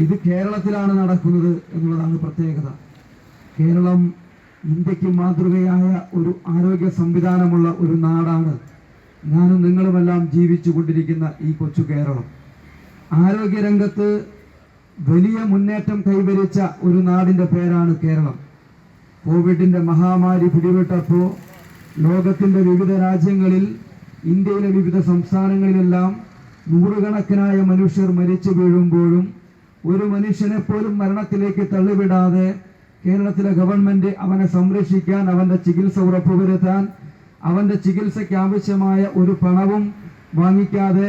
ഇത് കേരളത്തിലാണ് നടക്കുന്നത് എന്നുള്ളതാണ് പ്രത്യേകത. കേരളം ഇന്ത്യക്ക് മാതൃകയായ ഒരു ആരോഗ്യ സംവിധാനമുള്ള ഒരു നാടാണ്. ഞാനും നിങ്ങളുമെല്ലാം ജീവിച്ചു കൊണ്ടിരിക്കുന്ന ഈ കൊച്ചു കേരളം. ആരോഗ്യരംഗത്ത് വലിയ മുന്നേറ്റം കൈവരിച്ച ഒരു നാടിൻ്റെ പേരാണ് കേരളം. കോവിഡിൻ്റെ മഹാമാരി പിടിപെട്ടപ്പോൾ ലോകത്തിൻ്റെ വിവിധ രാജ്യങ്ങളിൽ, ഇന്ത്യയിലെ വിവിധ സംസ്ഥാനങ്ങളിലെല്ലാം നൂറുകണക്കിനായ മനുഷ്യർ മരിച്ചു വീഴുമ്പോഴും ഒരു മനുഷ്യനെ പോലും മരണത്തിലേക്ക് തള്ളിവിടാതെ കേരളത്തിലെ ഗവൺമെന്റ് അവനെ സംരക്ഷിക്കാൻ, അവന്റെ ചികിത്സ ഉറപ്പുവരുത്താൻ, അവന്റെ ചികിത്സയ്ക്ക് ആവശ്യമായ ഒരു പണവും വാങ്ങിക്കാതെ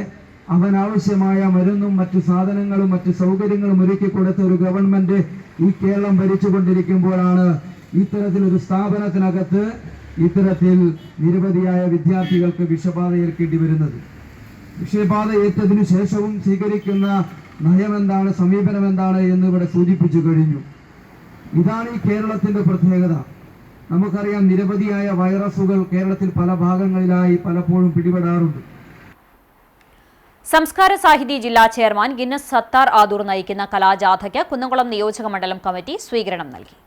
അവനാവശ്യമായ മരുന്നും മറ്റു സാധനങ്ങളും മറ്റു സൗകര്യങ്ങളും ഒരുക്കി കൊടുത്ത ഒരു ഗവൺമെന്റ് ഈ കേരളം ഭരിച്ചുകൊണ്ടിരിക്കുമ്പോഴാണ് ഇത്തരത്തിലൊരു സ്ഥാപനത്തിനകത്ത് ഇത്തരത്തിൽ നിരവധിയായ വിദ്യാർത്ഥികൾക്ക് വിഷബാധ ഏൽക്കേണ്ടി വരുന്നത്. വിഷബാധ ഏറ്റതിനു ശേഷവും സ്വീകരിക്കുന്ന നയമെന്താണ്, സമീപനം എന്താണ് എന്ന് ഇവിടെ സൂചിപ്പിച്ചു കഴിഞ്ഞു. ഇതാണ് ഈ കേരളത്തിന്റെ പ്രത്യേകത. നമുക്കറിയാം, നിരവധിയായ വൈറസുകൾ കേരളത്തിൽ പല ഭാഗങ്ങളിലായി പലപ്പോഴും പിടിപെടാറുണ്ട്. സംസ്കാര സാഹിതി ജില്ലാ ചെയർമാൻ ഗിന്നസ് സത്താർ ആദൂർ നയിക്കുന്ന കലാജാഥയ്ക്ക് കുന്നംകുളം നിയോജക മണ്ഡലം കമ്മിറ്റി സ്വീകരണം നൽകി.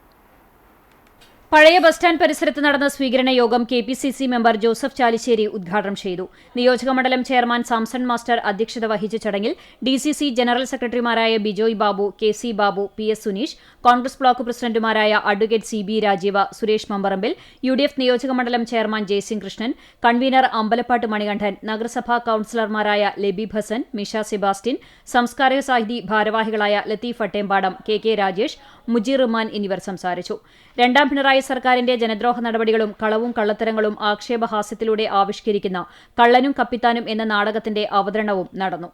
പഴയ ബസ് സ്റ്റാൻഡ് പരിസരത്ത് നടന്ന സ്വീകരണ യോഗം KPCC മെമ്പർ ജോസഫ് ചാലിശ്ശേരി ഉദ്ഘാടനം ചെയ്തു. നിയോജക മണ്ഡലം ചെയർമാൻ സാംസൺ മാസ്റ്റർ അധ്യക്ഷത വഹിച്ച ചടങ്ങിൽ DCC ജനറൽ സെക്രട്ടറിമാരായ Bijoy Babu, KC Babu, PS Suneesh, Congress block പ്രസിഡന്റുമാരായ advocate CB Rajeev, Suresh Mamparambil, UDF നിയോജക മണ്ഡലം ചെയർമാൻ ജയസിംഗ് കൃഷ്ണൻ, കൺവീനർ അമ്പലപ്പാട്ട് മണികണ്ഠൻ, നഗരസഭാ കൌൺസിലർമാരായ ലബീബ് ഹസൻ, മിഷ സെബാസ്റ്റ്യൻ, സംസ്കാര സാഹിതി ഭാരവാഹികളായ ലത്തീഫ് അട്ടേമ്പാടം, KK രാജേഷ്, മുജീർ റഹ്മാൻ എന്നിവർ സംസാരിച്ചു. രണ്ടാം പിണറായി സർക്കാരിന്റെ ജനദ്രോഹ നടപടികളും കളവും കള്ളത്തരങ്ങളും ആക്ഷേപഹാസ്യത്തിലൂടെ ആവിഷ്കരിക്കുന്ന കള്ളനും കപ്പിത്താനും എന്ന നാടകത്തിന്റെ അവതരണവും നടന്നു.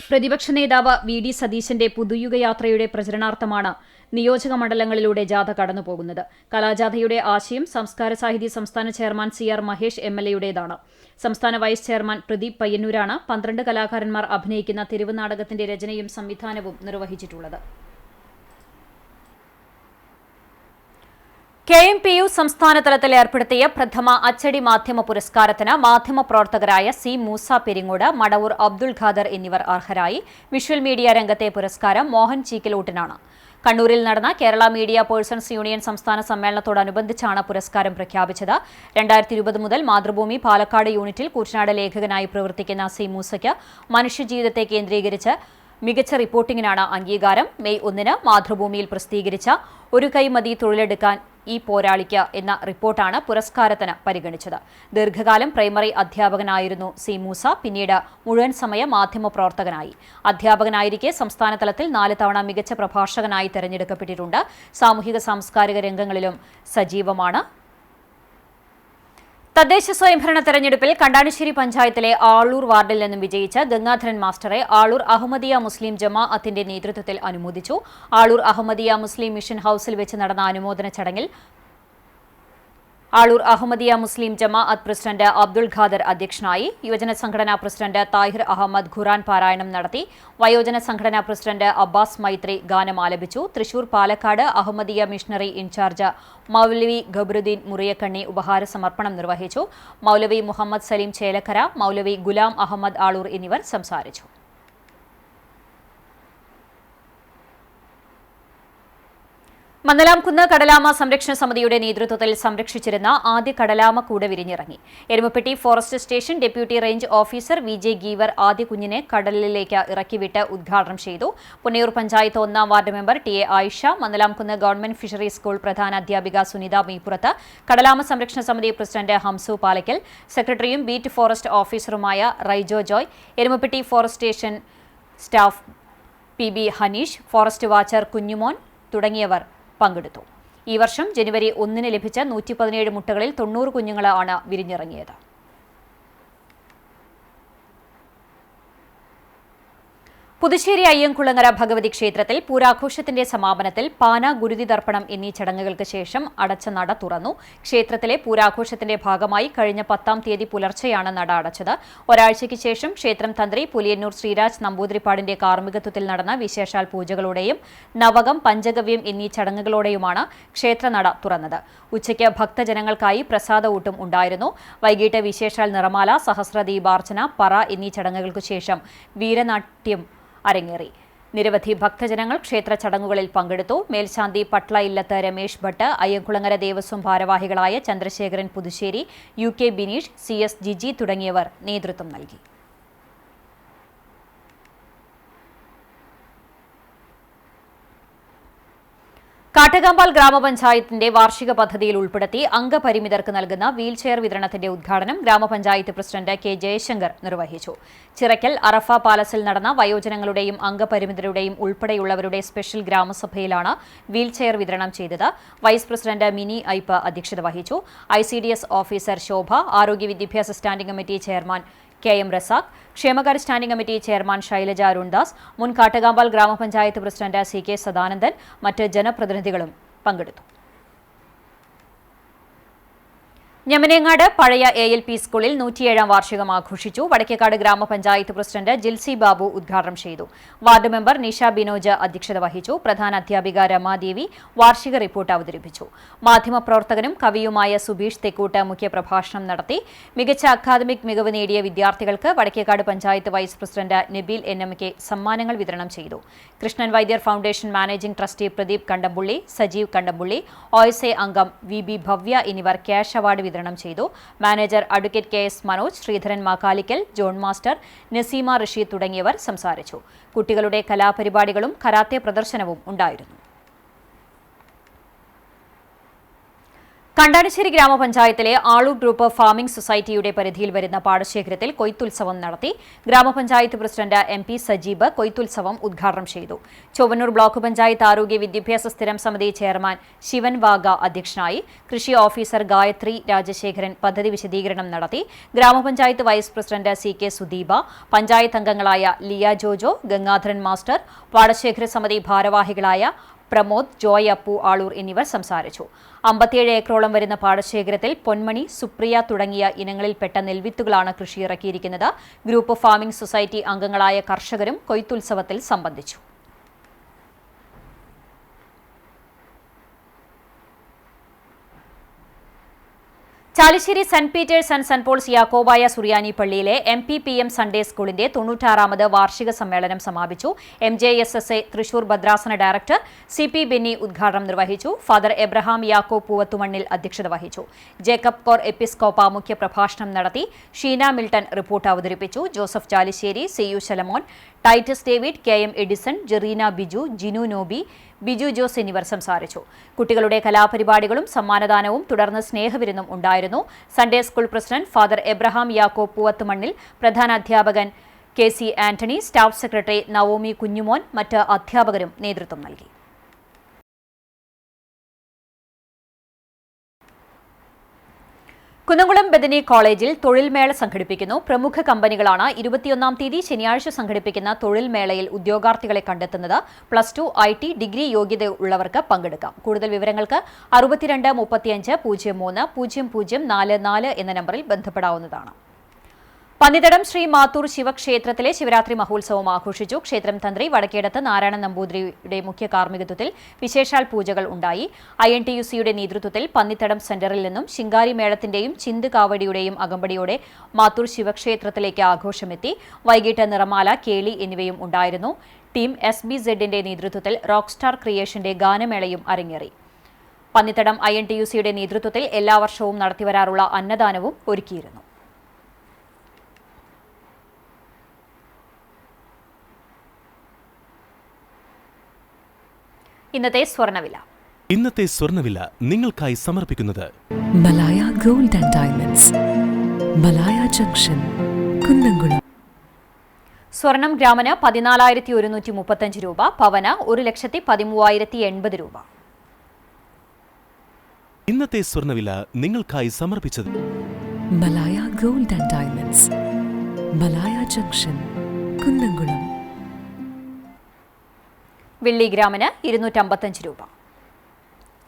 പ്രതിപക്ഷ നേതാവ് VD സതീശന്റെ പുതുയുഗയാത്രയുടെ പ്രചരണാർത്ഥമാണ് നിയോജക മണ്ഡലങ്ങളിലൂടെ ജാഥ കടന്നുപോകുന്നത്. കലാജാഥയുടെ ആശയം സംസ്കാര സാഹിതി സംസ്ഥാന ചെയർമാൻ CR മഹേഷ് MLAയുടേതാണ്. സംസ്ഥാന വൈസ് ചെയർമാൻ പ്രദീപ് പയ്യന്നൂരാണ് 12 കലാകാരന്മാർ അഭിനയിക്കുന്ന തെരുവ് നാടകത്തിന്റെ രചനയും സംവിധാനവും നിർവഹിച്ചിട്ടുള്ളത്. KMPU സംസ്ഥാന തലത്തിൽ ഏർപ്പെടുത്തിയ പ്രഥമ അച്ചടി മാധ്യമ പുരസ്കാരത്തിന് മാധ്യമപ്രവർത്തകരായ C. മൂസ പെരിങ്ങോട്, മടവൂർ അബ്ദുൾ ഖാദർ എന്നിവർ അർഹരായി. വിഷ്വൽ മീഡിയ രംഗത്തെ പുരസ്കാരം മോഹൻ ചീക്കലോട്ടിനാണ്. കണ്ണൂരിൽ നടന്ന കേരള മീഡിയ പേഴ്സൺസ് യൂണിയൻ സംസ്ഥാന സമ്മേളനത്തോടനുബന്ധിച്ചാണ് പുരസ്കാരം പ്രഖ്യാപിച്ചത്. 2020 മുതൽ മാതൃഭൂമി പാലക്കാട് യൂണിറ്റിൽ കൂറ്റനാട് ലേഖകനായി പ്രവർത്തിക്കുന്ന C. മൂസയ്ക്ക് മനുഷ്യജീവിതത്തെ കേന്ദ്രീകരിച്ച് മികച്ച റിപ്പോർട്ടിംഗിനാണ് അംഗീകാരം. മെയ് 1 മാതൃഭൂമിയിൽ പ്രസിദ്ധീകരിച്ച ഒരു കൈ മതി തൊഴിലെടുക്കാൻ ഈ പോരാളിക്ക് എന്ന റിപ്പോർട്ടാണ് പുരസ്കാരത്തിന് പരിഗണിച്ചത്. ദീർഘകാലം പ്രൈമറി അധ്യാപകനായിരുന്നു സി മൂസ. പിന്നീട് മുഴുവൻ സമയ മാധ്യമപ്രവർത്തകനായി. അധ്യാപകനായിരിക്കെ സംസ്ഥാന തലത്തിൽ 4 തവണ മികച്ച പ്രഭാഷകനായി തെരഞ്ഞെടുക്കപ്പെട്ടിട്ടുണ്ട്. സാമൂഹിക സാംസ്കാരിക രംഗങ്ങളിലും സജീവമാണ്. തദ്ദേശ സ്വയംഭരണ തെരഞ്ഞെടുപ്പിൽ കണ്ടാണിശ്ശേരി പഞ്ചായത്തിലെ ആളൂർ വാർഡിൽ നിന്നും വിജയിച്ച ഗംഗാധരൻ മാസ്റ്ററെ ആളൂർ അഹമ്മദിയ മുസ്ലിം ജമാഅത്തിന്റെ നേതൃത്വത്തിൽ അനുമോദിച്ചു. ആളൂർ അഹമ്മദിയ മുസ്ലിം മിഷൻ ഹൌസിൽ വെച്ച് നടന്ന അനുമോദന ചടങ്ങിൽ ആളൂർ അഹമ്മദിയ മുസ്ലിം ജമാഅത്ത് പ്രസിഡന്റ് അബ്ദുൾ ഖാദർ അധ്യക്ഷനായി. യുവജന സംഘടനാ പ്രസിഡന്റ് താഹിർ അഹമ്മദ് ഖുറാൻ പാരായണം നടത്തി. വയോജന സംഘടനാ പ്രസിഡന്റ് അബ്ബാസ് മൈത്രി ഗാനം ആലപിച്ചു. തൃശൂർ പാലക്കാട് അഹമ്മദിയ മിഷണറി ഇൻചാർജ് മൗലവി ഗബ്രുദ്ദീൻ മുറിയക്കണ്ണി ഉപഹാര സമർപ്പണം നിർവഹിച്ചു. മൗലവി മുഹമ്മദ് സലീം ചേലക്കര, മൗലവി ഗുലാം അഹമ്മദ് ആളൂർ എന്നിവർ സംസാരിച്ചു. മന്നലാംകുന്ന് കടലാമ സംരക്ഷണ സമിതിയുടെ നേതൃത്വത്തിൽ സംരക്ഷിച്ചിരുന്ന ആദ്യ കടലാമ കൂട് വിരിഞ്ഞിറങ്ങി. Erumapetty forest station deputy range officer VJ Geevar ആദ്യ കുഞ്ഞിനെ കടലിലേക്ക് ഇറക്കിവിട്ട് ഉദ്ഘാടനം ചെയ്തു. പുന്നയൂർ പഞ്ചായത്ത് 1-ാം ward member TA Ayisha, Mannalamkunnu government fishery school പ്രധാന അധ്യാപിക സുനിത മീപ്പുറത്ത്, കടലാമ സംരക്ഷണ സമിതി പ്രസിഡന്റ് ഹംസു പാലക്കൽ, സെക്രട്ടറിയും ബീറ്റ് ഫോറസ്റ്റ് ഓഫീസറുമായ Raijo Joy, Erumapetty forest station staff PB Haneesh, forest watcher Kunjumon തുടങ്ങിയവർ പങ്കെടുത്തു. ഈ വർഷം ജനുവരി 1 ലഭിച്ച 117 മുട്ടകളിൽ 90 കുഞ്ഞുങ്ങളാണ് വിരിഞ്ഞിറങ്ങിയത്. പുതുശ്ശേരി അയ്യൻകുളങ്ങര ഭഗവതി ക്ഷേത്രത്തിൽ പൂരാഘോഷത്തിന്റെ സമാപനത്തിൽ പാന, ഗുരുതി തർപ്പണം എന്നീ ചടങ്ങുകൾക്ക് ശേഷം അടച്ച നട തുറന്നു. ക്ഷേത്രത്തിലെ പൂരാഘോഷത്തിന്റെ ഭാഗമായി കഴിഞ്ഞ 10-ാം തീയതി പുലർച്ചെയാണ് നട അടച്ചത്. ഒരാഴ്ചയ്ക്ക് ശേഷം ക്ഷേത്രം തന്ത്രി പുലിയന്നൂർ ശ്രീരാജ് നമ്പൂതിരിപ്പാടിന്റെ കാർമ്മികത്വത്തിൽ നടന്ന വിശേഷാൽ പൂജകളോടെയും നവകം, പഞ്ചഗവ്യം എന്നീ ചടങ്ങുകളോടെയുമാണ് ക്ഷേത്രനട തുറന്നത്. ഉച്ചയ്ക്ക് ഭക്തജനങ്ങൾക്കായി പ്രസാദ ഊട്ടും ഉണ്ടായിരുന്നു. വൈകിട്ട് വിശേഷാൽ നിറമാല, സഹസ്രദീപാർച്ചന, പറ എന്നീ ചടങ്ങുകൾക്കു ശേഷം വീരനാട്യം അരങ്ങേറി. നിരവധി ഭക്തജനങ്ങൾ ക്ഷേത്ര ചടങ്ങുകളിൽ പങ്കെടുത്തു. മേൽശാന്തി പട്ല ഇല്ലത്ത് രമേശ് ഭട്ട്, അയ്യൻകുളങ്ങര ദേവസ്വം ഭാരവാഹികളായ ചന്ദ്രശേഖരൻ പുതുശ്ശേരി, UK ബിനീഷ്, CS ജിജി തുടങ്ങിയവർ നേതൃത്വം നൽകി. കാട്ടകാമ്പാൽ ഗ്രാമപഞ്ചായത്തിന്റെ വാർഷിക പദ്ധതിയിൽ ഉൾപ്പെടുത്തി അംഗപരിമിതർക്ക് നൽകുന്ന വീൽചെയർ വിതരണത്തിന്റെ ഉദ്ഘാടനം ഗ്രാമപഞ്ചായത്ത് പ്രസിഡന്റ് K ജയശങ്കർ നിർവഹിച്ചു. ചിറക്കൽ അറഫ പാലസിൽ നടന്ന വയോജനങ്ങളുടെയും അംഗപരിമിതരുടെയും ഉൾപ്പെടെയുള്ളവരുടെ സ്പെഷ്യൽ ഗ്രാമസഭയിലാണ് വീൽചെയർ വിതരണം ചെയ്തത്. വൈസ് പ്രസിഡന്റ് മിനി ഐപ്പ് അധ്യക്ഷത വഹിച്ചു. ICDS ഓഫീസർ ശോഭ, ആരോഗ്യ വിദ്യാഭ്യാസ standing committee chairman KM Razak, ക്ഷേമകാര്യ standing committee chairman Shailaja Arundas, മുൻ കാട്ടകാമ്പാൽ ഗ്രാമപഞ്ചായത്ത് പ്രസിഡന്റ് CK സദാനന്ദൻ, മറ്റ് ജനപ്രതിനിധികളും പങ്കെടുത്തു. ഞമനേങ്ങാട് പഴയ ALP സ്കൂളിൽ 107-ാം വാർഷികം ആഘോഷിച്ചു. വടക്കേക്കാട് ഗ്രാമപഞ്ചായത്ത് പ്രസിഡന്റ് ജിൽസി ബാബു ഉദ്ഘാടനം ചെയ്തു. വാർഡ് മെമ്പർ നിഷ ബിനോജ് അധ്യക്ഷത വഹിച്ചു. പ്രധാന അധ്യാപിക രമാദേവി വാർഷിക റിപ്പോർട്ട് അവതരിപ്പിച്ചു. മാധ്യമപ്രവർത്തകനും കവിയുമായ സുബീഷ് തെക്കൂട്ട് മുഖ്യപ്രഭാഷണം നടത്തി. മികച്ച അക്കാദമിക് മികവ് നേടിയ വിദ്യാർത്ഥികൾക്ക് Vadakkekad panchayat vice president Nabeel NMK സമ്മാനങ്ങൾ വിതരണം ചെയ്തു. Krishnan Vaidyar foundation managing trustee Pradeep Kandampully, Sajeev Kandampully, OSA അംഗം VB ഭവ്യ എന്നിവർ ക്യാഷ് അവാർഡ് വിതരണം ചെയ്തു. Manager advocate KS Manoj, Sreedharan Makkalikkal, John master, Naseema Rasheed തുടങ്ങിയവർ സംസാരിച്ചു. കുട്ടികളുടെ കലാപരിപാടികളും കരാത്തെ പ്രദർശനവും ഉണ്ടായിരുന്നു. കണ്ടാണിശ്ശേരി ഗ്രാമപഞ്ചായത്തിലെ ആളൂർ ഗ്രൂപ്പ് ഫാമിംഗ് സൊസൈറ്റിയുടെ പരിധിയിൽ വരുന്ന പാടശേഖരത്തിൽ കൊയ്ത്തുത്സവം നടത്തി. ഗ്രാമപഞ്ചായത്ത് പ്രസിഡന്റ് MP സജീബ് കൊയ്ത്തുത്സവം ഉദ്ഘാടനം ചെയ്തു. ചൊവ്വന്നൂർ ബ്ലോക്ക് പഞ്ചായത്ത് ആരോഗ്യ വിദ്യാഭ്യാസ സ്ഥിരം സമിതി ചെയർമാൻ ശിവൻ വാഗ അധ്യക്ഷനായി. കൃഷി ഓഫീസർ ഗായത്രി രാജശേഖരൻ പദ്ധതി വിശദീകരണം നടത്തി. ഗ്രാമപഞ്ചായത്ത് vice president CK Sudeepa, panchayat അംഗങ്ങളായ ലിയ ജോജോ, ഗംഗാധരൻ മാസ്റ്റർ, പാടശേഖര സമിതി ഭാരവാഹികളായ പ്രമോദ്, ജോയ് അപ്പു ആളൂർ എന്നിവർ സംസാരിച്ചു. 57 ഏക്കറോളം വരുന്ന പാടശേഖരത്തിൽ പൊന്മണി, സുപ്രിയ തുടങ്ങിയ ഇനങ്ങളിൽപ്പെട്ട നെൽവിത്തുകളാണ് കൃഷി ഇറക്കിയിരിക്കുന്നത്. ഗ്രൂപ്പ് ഫാമിംഗ് സൊസൈറ്റി അംഗങ്ങളായ കർഷകരും കൊയ്ത്തുത്സവത്തിൽ സംബന്ധിച്ചു. Chalissery saint Peter's and saint Paul's യാക്കോബായ സുറിയാനി പള്ളിയിലെ MPPM സൺഡേ സ്കൂളിന്റെ 96ാമത് വാർഷിക സമ്മേളനം സമാപിച്ചു. MJSSA തൃശൂർ ഭദ്രാസന ഡയറക്ടർ CP ബെന്നി ഉദ്ഘാടനം നിർവഹിച്ചു. ഫാദർ എബ്രഹാം യാക്കോബ് പൂവത്തുമണ്ണിൽ അധ്യക്ഷത വഹിച്ചു. ജേക്കബ് കോർ എപ്പിസ്കോപ്പ മുഖ്യപ്രഭാഷണം നടത്തി. ഷീന മിൽട്ടൺ റിപ്പോർട്ട് അവതരിപ്പിച്ചു. ജോസഫ് ചാലിശ്ശേരി, CU ശലമോൻ, ടൈറ്റസ് ഡേവിഡ്, KM എഡിസൺ, ജെറീന ബിജു, ജിനു നോബി, ബിജു ജോസ് എന്നിവർ സംസാരിച്ചു. കുട്ടികളുടെ കലാപരിപാടികളും സമ്മാനദാനവും തുടർന്ന് സ്നേഹവിരുന്നും ഉണ്ടായിരുന്നു. Sunday school president father Abraham Yakob Poovathumannil, പ്രധാനാധ്യാപകൻ KC Antony, staff secretary Naomi Kunjumon, മറ്റ് അധ്യാപകരും നേതൃത്വം നൽകി. കുന്നംകുളം ബദനി കോളേജിൽ തൊഴിൽമേള സംഘടിപ്പിക്കുന്നു. പ്രമുഖ കമ്പനികളാണ് 21-ാം തീയതി ശനിയാഴ്ച സംഘടിപ്പിക്കുന്ന തൊഴിൽമേളയിൽ ഉദ്യോഗാർത്ഥികളെ കണ്ടെത്തുന്നത്. +2 IT ഡിഗ്രി യോഗ്യതയുള്ളവർക്ക് പങ്കെടുക്കാം. കൂടുതൽ വിവരങ്ങൾക്ക് 6235030044 എന്ന നമ്പറിൽ ബന്ധപ്പെടാവുന്നതാണ്. പന്നിത്തടം ശ്രീ മാത്തൂർ ശിവക്ഷേത്രത്തിലെ ശിവരാത്രി മഹോത്സവം ആഘോഷിച്ചു. ക്ഷേത്രം തന്ത്രി വടക്കേടത്ത് നാരായണൻ നമ്പൂതിരിയുടെ മുഖ്യ കാർമ്മികത്വത്തിൽ വിശേഷാൽ പൂജകൾ ഉണ്ടായി. INTUCയുടെ നേതൃത്വത്തിൽ പന്നിത്തടം സെന്ററിൽ നിന്നും ശിങ്കാരി മേളത്തിന്റെയും ചിന്ത് കാവടിയുടെയും അകമ്പടിയോടെ മാത്തൂർ ശിവക്ഷേത്രത്തിലേക്ക് ആഘോഷമെത്തി. വൈകിട്ട് നിറമാല, കേളി എന്നിവയും ഉണ്ടായിരുന്നു. ടീം SBZന്റെ നേതൃത്വത്തിൽ റോക്ക്സ്റ്റാർ ക്രിയേഷന്റെ ഗാനമേളയും അരങ്ങേറി. പന്നിത്തടം INTUCയുടെ നേതൃത്വത്തിൽ എല്ലാ വർഷവും നടത്തിവരാറുള്ള അന്നദാനവും ഒരുക്കിയിരുന്നു. ഇന്നത്തെ സ്വർണ്ണവില നിങ്ങൾക്കായി സമർപ്പിക്കുന്നത് Malaya gold and diamonds, Malaya junction, Kunnamkulam. സ്വർണം ഗ്രാമിന് 14,135 രൂപ, പവന് 1,13,080 രൂപ. ഇന്നത്തെ സ്വർണ്ണവില നിങ്ങൾക്കായി സമർപ്പിച്ചത് Malaya gold and diamonds, Malaya junction, Kunnamkulam. വെള്ളി ഗ്രാമിന് 255 രൂപ.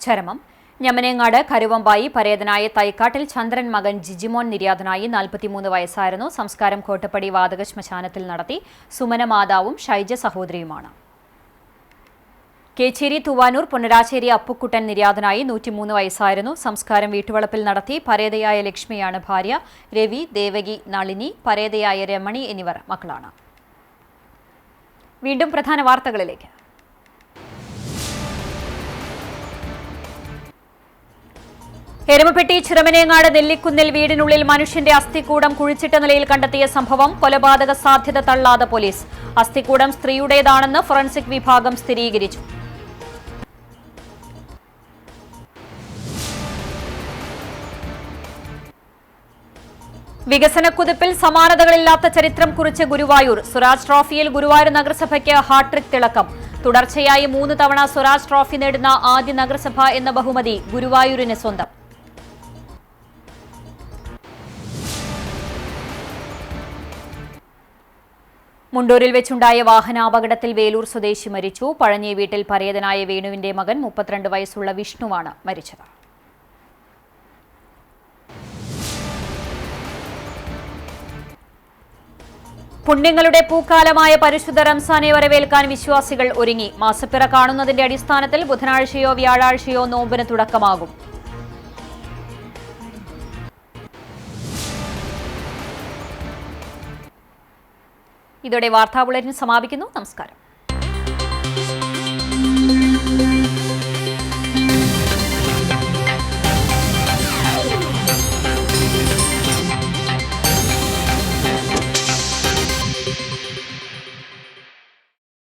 ചരമം ഞമനേങ്ങാട് കരുവമ്പായി പരേതനായ തൈക്കാട്ടിൽ ചന്ദ്രൻ മകൻ ജിജിമോൻ നിര്യാതനായി. 43 വയസ്സായിരുന്നു. സംസ്കാരം കോട്ടപ്പടി വാതക ശ്മശാനത്തിൽ നടത്തി. സുമന മാതാവും ഷൈജ സഹോദരിയുമാണ്. കേച്ചേരി തുവാനൂർ പുനരാശ്ശേരി അപ്പുക്കുട്ടൻ നിര്യാതനായി. 103 വയസ്സായിരുന്നു. സംസ്കാരം വീട്ടുവളപ്പിൽ നടത്തി. പരേതയായ ലക്ഷ്മിയാണ് ഭാര്യ. രവി, ദേവകി, നളിനി, പരേതയായ രമണി എന്നിവർ മക്കളാണ്. വീണ്ടും പ്രധാന വാർത്തകളിലേക്ക്. എരുമപ്പെട്ടി ചിറമനേങ്ങാട് നെല്ലിക്കുന്നിൽ വീടിനുള്ളിൽ മനുഷ്യന്റെ അസ്ഥികൂടം കുഴിച്ചിട്ട നിലയിൽ കണ്ടെത്തിയ സംഭവം. കൊലപാതക സാധ്യത തള്ളാതെ പോലീസ്. അസ്ഥികൂടം സ്ത്രീയുടേതാണെന്ന് ഫോറൻസിക് വിഭാഗം സ്ഥിരീകരിച്ചു. വികസനക്കുതിപ്പിൽ സമാനതകളില്ലാത്ത ചരിത്രം കുറിച്ച് ഗുരുവായൂർ. സ്വരാജ് ട്രോഫിയിൽ ഗുരുവായൂർ നഗരസഭയ്ക്ക് ഹാട്രിക് തിളക്കം. തുടർച്ചയായി 3 തവണ സ്വരാജ് ട്രോഫി നേടുന്ന ആദ്യ നഗരസഭ എന്ന ബഹുമതി ഗുരുവായൂരിന് സ്വന്തം. മുണ്ടൂരിൽ വെച്ചുണ്ടായ വാഹനാപകടത്തിൽ വേലൂർ സ്വദേശി മരിച്ചു. പഴഞ്ഞി വീട്ടിൽ പരേതനായ വേണുവിന്റെ മകൻ 32 വയസ്സുള്ള വിഷ്ണുവാണ് മരിച്ചത്. പുണ്യങ്ങളുടെ പൂക്കാലമായ പരിശുദ്ധ റംസാനെ വരവേൽക്കാൻ വിശ്വാസികൾ ഒരുങ്ങി. മാസപ്പിറ കാണുന്നതിന്റെ അടിസ്ഥാനത്തിൽ ബുധനാഴ്ചയോ വ്യാഴാഴ്ചയോ നോമ്പിന് തുടക്കമാകും. ഇതോടെ വാർത്താ ബുള്ളറ്റിൻ സമാപിക്കുന്നു. നമസ്കാരം.